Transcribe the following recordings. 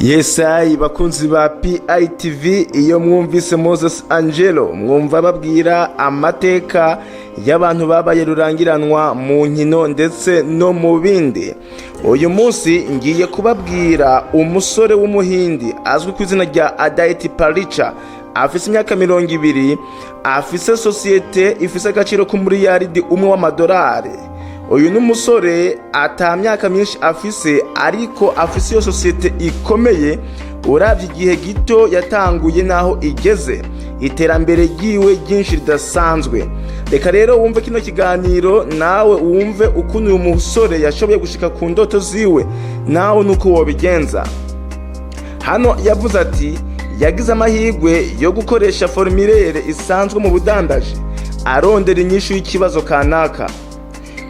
Yesayi bakunzi ba PITV, iyo mwumvise Moses Angelo mwumva babwira amateka y'abantu babaye rurangiranwa mu nkino ndetse no mu bindi. Uyu munsi ngiye kubabwira umusore w'umuhindi azwi ku izina rya Aditi Paricha, afise imyaka 20, afise sosiyete ifise agaciro k'umiliyaridi umwe w'amadolari. Uyu n'umusore ata myaka myinshi afise, ariko afise iyo sosiyete ikomeye. Uravye igihe gito yatanguye naho igeze, iterambere ryiwe ryinshi ridasanzwe. Reka rero wumve kino kiganiro nawe wumve ukuntu uyu musore yashoboye gushika ku ndoto ziwe, nawe nuko wobigenza. Hano yavuze ati yagize amahirwe yo gukoresha formulaire isanzwe mu budandaji arondera inyishu y'ikibazo kanaka.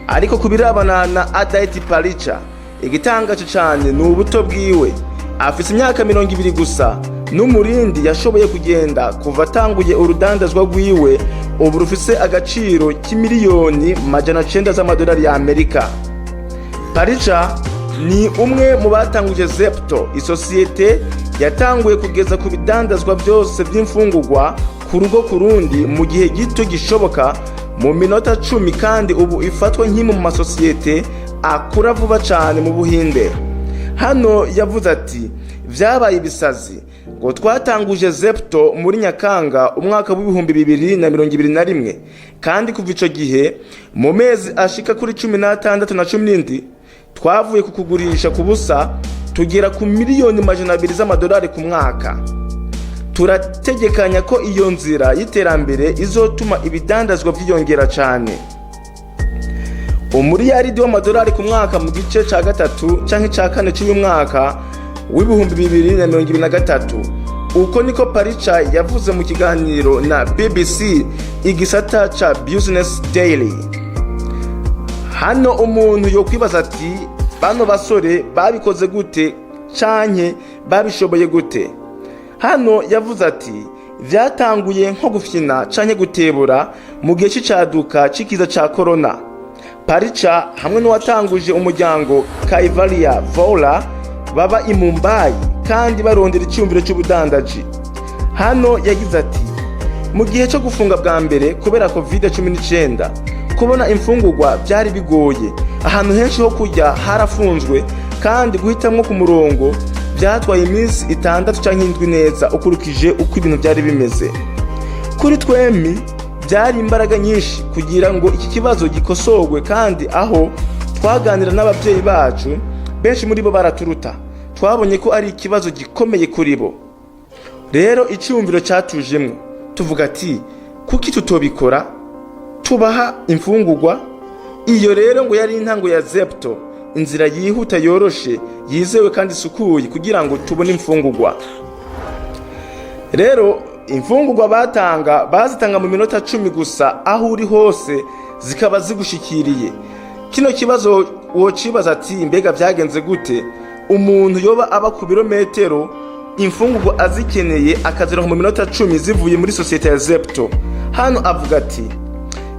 Ariko kubirabana na Aditi Paricha, igitangaje cyane ni ubuto bwiwe. Afise imyaka 20 gusa, n'umurindi yashoboye kugenda kuva atanguye urudandazwa rwiwe, ubu rufise agaciro k'imiliyoni 900 z'amadolari ya Amerika. Paricha ni umwe mu batanguje Zepto, isosiyete yatanguye kugeza ku bidandazwa byose by'imfungurwa ku rugo kurundi mu gihe gito gishoboka, mu minota 10, kandi ubu ifatwa nk'imwe mu masosiyete akura vuba cyane mu Buhinde. Hano yavuze ati vyabaye ibisazi ngo twatanguje Zepto muri Nyakanga umwaka w'ibihumbi 2021, kandi kuva ico gihe mu mezi ashika kuri 16 na 17 twavuye kukugurisha ku busa tugera ku miliyoni 200 z'amadolari ku mwaka. Turategekanya ko iyo nzira y'iterambere izotuma ibidandazwa vyiyongera cyane. Umiliyaridi w'amadolari ku mwaka mu gice ca gatatu canke ca kane cy'uyu mwaka w'ibihumbi 2023. Uko niko Paricha yavuze mu kiganiro na BBC igisata ca Business Daily. Hano umuntu yo kwibaza ati bano basore babikoze gute canke babishoboye gute? Hano yavuze ati vyatanguye nko gufyina canke gutebura mu gihe cy'icaduka c'ikiza ca corona. Paricha hamwe n'uwatanguje umuryango Kaivalia Vola baba i Mumbai, kandi barondera icyumviro cy'ubudandaji. Hano yagize ati mu gihe cyo gufunga bwa mbere kubera COVID-19, kubona imfungurwa byari bigoye, ahantu henshi ho kujya harafunzwe, kandi guhitamwo ku murongo byatwaye iminsi 6 canke 7 neza ukurikije uko ibintu byari bimeze. Kuri twemi byari imbaraga nyinshi kugira ngo iki kibazo gikosorwe, kandi aho twaganira n'abavyeyi bacu benshi muri bo baraturuta, twabonye ko ari ikibazo gikomeye kuri bo. Rero icyumviro cyatujemwe, tuvuga ati kuki tutobikora tubaha imfungurwa. Iyo rero ngo yari intango ya Zepto, inzira yihuta yoroshe yizewe kandi sukuye kugira ngo tubone imfungurwa. Rero imfungurwa bazitanga mu minota 10 gusa, aho uri hose zikaba zigushikiriye. Kino kibazo wocibaza ati mbega vyagenze gute umuntu yoba aba ku birometero imfungurwa azikeneye akazironka mu minota 10 zivuye muri sosiyete ya Zepto? Hano avuga ati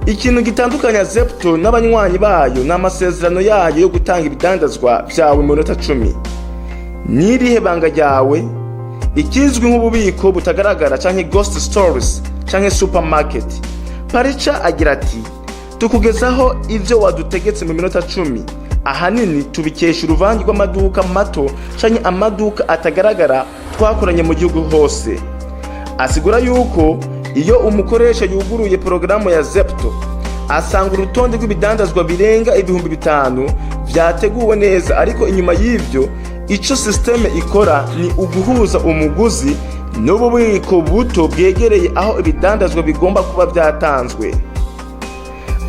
ikintu gitandukanya Zepto n'abanywanyi bayo n'amasezerano yayo yo gutanga ibidandazwa vyawe mu minota 10. Nirihe banga ryawe? Ikizwi nk'ububiko butagaragara canke ghost stores canke supermarket. Paricha agira ati tukugezaho ivyo wadutegetse mu minota 10, ahanini tubikesha uruvangi rw'amaduka mato canke amaduka atagaragara twakoranye mu gihugu hose. Asigura yuko iyo umukoresha yuguruye porogaramu ya Zepto asanga urutonde rw'ibidandazwa birenga 5,000 vyateguwe neza, ariko inyuma y'ivyo ico systeme ikora ni uguhuza umuguzi n'ububiko buto bwegereye aho ibidandazwa bigomba kuba vyatanzwe.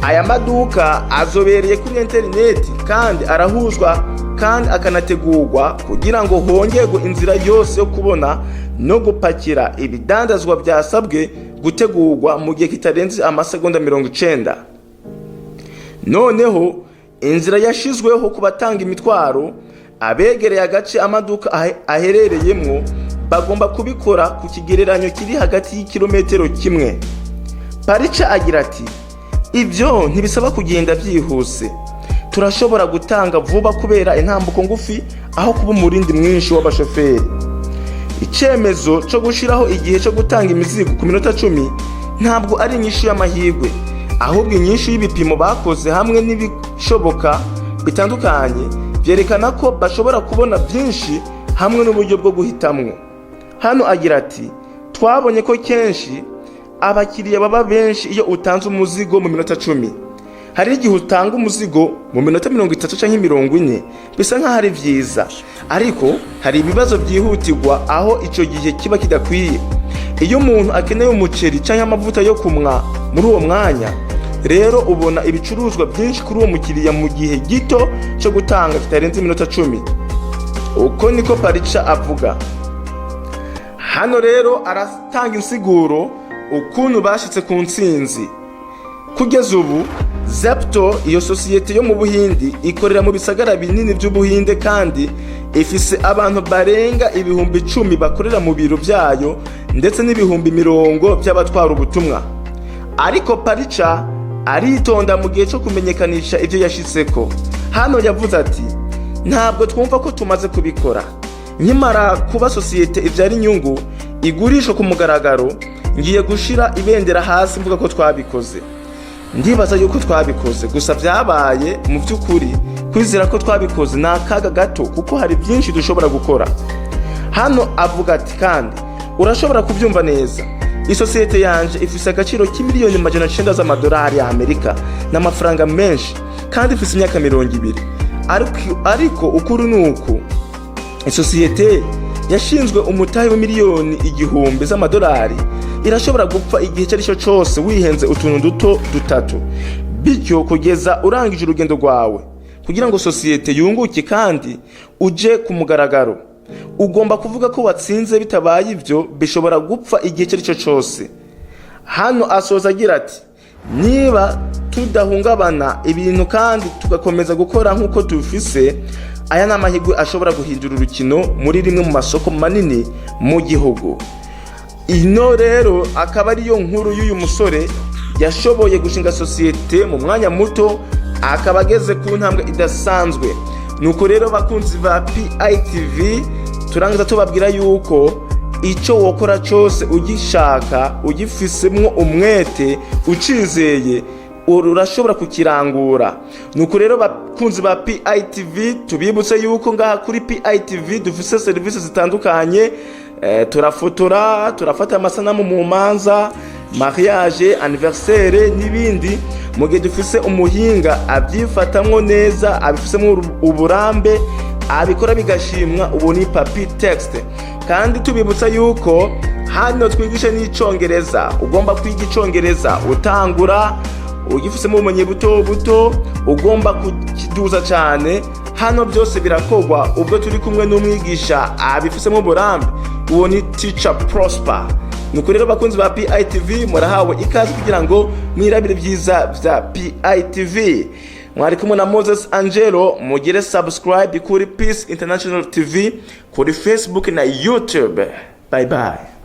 Aya maduka azobereye kuri interineti, kandi arahuzwa kandi akanategurwa kugira ngo hongerwe inzira yose yo kubona no gupakira ibidandazwa byasabwe gutegurwa mu gihe kitarenze amasegonda 90. Noneho inzira yashizweho kubatanga imitwaro, abegereye agace amaduka aherereyemwo bagomba kubikora ku kigereranyo kiri hagati y'ikilometero 1. Paricha agira ati ivyo ntibisaba kugenda byihuse, turashobora gutanga vuba kubera intambuko ngufi aho kuba umurindi mwinshi w'abashoferi. Icemezo cyo gushiraho igihe cyo gutanga imizigo ku minota 10 ntabwo ari inyishu y'amahirwe, ahubwo inyishu y'ibipimo bakoze hamwe n'ibishoboka bitandukanye byerekana ko bashobora kubona byinshi hamwe n'uburyo bwo guhitamwo. Hano agira ati, twabonye ko kenshi abakiriya baba benshi iyo utanze umuzigo mu minota 10. Hari igihe utanga umuzigo mu minota 30 canke 40 bisa nkaho ari vyiza, ariko hari ibibazo byihutirwa aho ico gihe kiba kidakwiye. Iyo umuntu akeneye umuceri canke amavuta yo kumwa muri uwo mwanya, rero ubona ibicuruzwa byinshi kuri uwo mukiriya mu gihe gito cyo gutanga kitarenze iminota 10. Uko niko Parica avuga. Hano rero aratanga insiguro ukuntu bashitse ku ntsinzi. Kugeza ubu Zepto, iyo sosiyete yo mu Buhindi, ikorera mu bisagara binini by'Ubuhinde kandi ifise abantu barenga ibihumbi 10 bakorera mu biro byayo ndetse n'ibihumbi 10 by'abatwara ubutumwa. Ariko Parica aritonda mu gihe cyo kumenyekanisha ibyo yashitseko. Hano yavuze ati, ntabwo twumva ko tumaze kubikora. Nkimara kuba sosiyete ibyara inyungu igurishwa ku mugaragaro, ngiye gushira ibendera hasi mvuga ko twabikoze. Ndibaza yuko twabikoze, gusa byabaye mu by'ukuri kwizera ko twabikoze n'akaga gato kuko hari byinshi dushobora gukora. Hano avuga ati, kandi urashobora kubyumva neza, isosiyete yanje ifise agaciro k'imiliyoni 900 z'amadolari ya Amerika n'amafaranga menshi kandi ifise imyaka 20. Ariko ukuri nuko isosiyete yashinzwe umutahe wa miliyoni 1000 z'amadolari irashobora gupfa igihe cyari cyo cyose wihenze utuntu duto dutatu. Bityo kugeza urangije urugendo rwawe kugira ngo sosiyete yunguke kandi uje ku mugaragaro, ugomba kuvuga ko watsinze. Bitabaye ibyo bishobora gupfa igihe cyari cyo cyose. Hano asoza agira ati, niba tudahungabana ibintu kandi tugakomeza gukora nk'uko tufise, aya n'amahirwe ashobora guhindura urukino muri rimwe mu masoko manini mu gihugu. Ino rero akaba ariyo nkuru y'uyu musore yashoboye gushinga sosiyete mu mwanya muto, akaba ageze ku ntambwe idasanzwe. Nuko rero bakunzi ba PITV, turangiza tubabwira yuko icyo wokora cyose ugishaka, ugifisemwo umwete, ucizeye, urashobora kukirangura. Nuko rero bakunzi ba PITV, tubibutse yuko ngaha kuri PITV dufise services zitandukanye. Turafotora, turafata amasanamu mu manza, mariage, anniversaire n'ibindi. Mu gihe dufise umuhinga abyifatamwo neza, abifisemo uburambe, abikora bigashimwa, ubu ni Papi Text. Kandi tubibutsa yuko hano twigisha n'icongereza. Ugomba kwiga icongereza utangura, ugifisemo ubumenyi buto buto, ugomba kukiduza cyane. Hano byose birakogwa ubwo turi kumwe n'umwigisha abifisemo uburambe, uwo ni Teacher Prosper. Nuko rero bakunzi ba PITV, murahawe ikaze kugira ngo mwirabire byiza bya PITV. Mwari kumwe na Moses Angelo. Mugire subscribe kuri Peace International TV kuri Facebook na YouTube. Bye bye.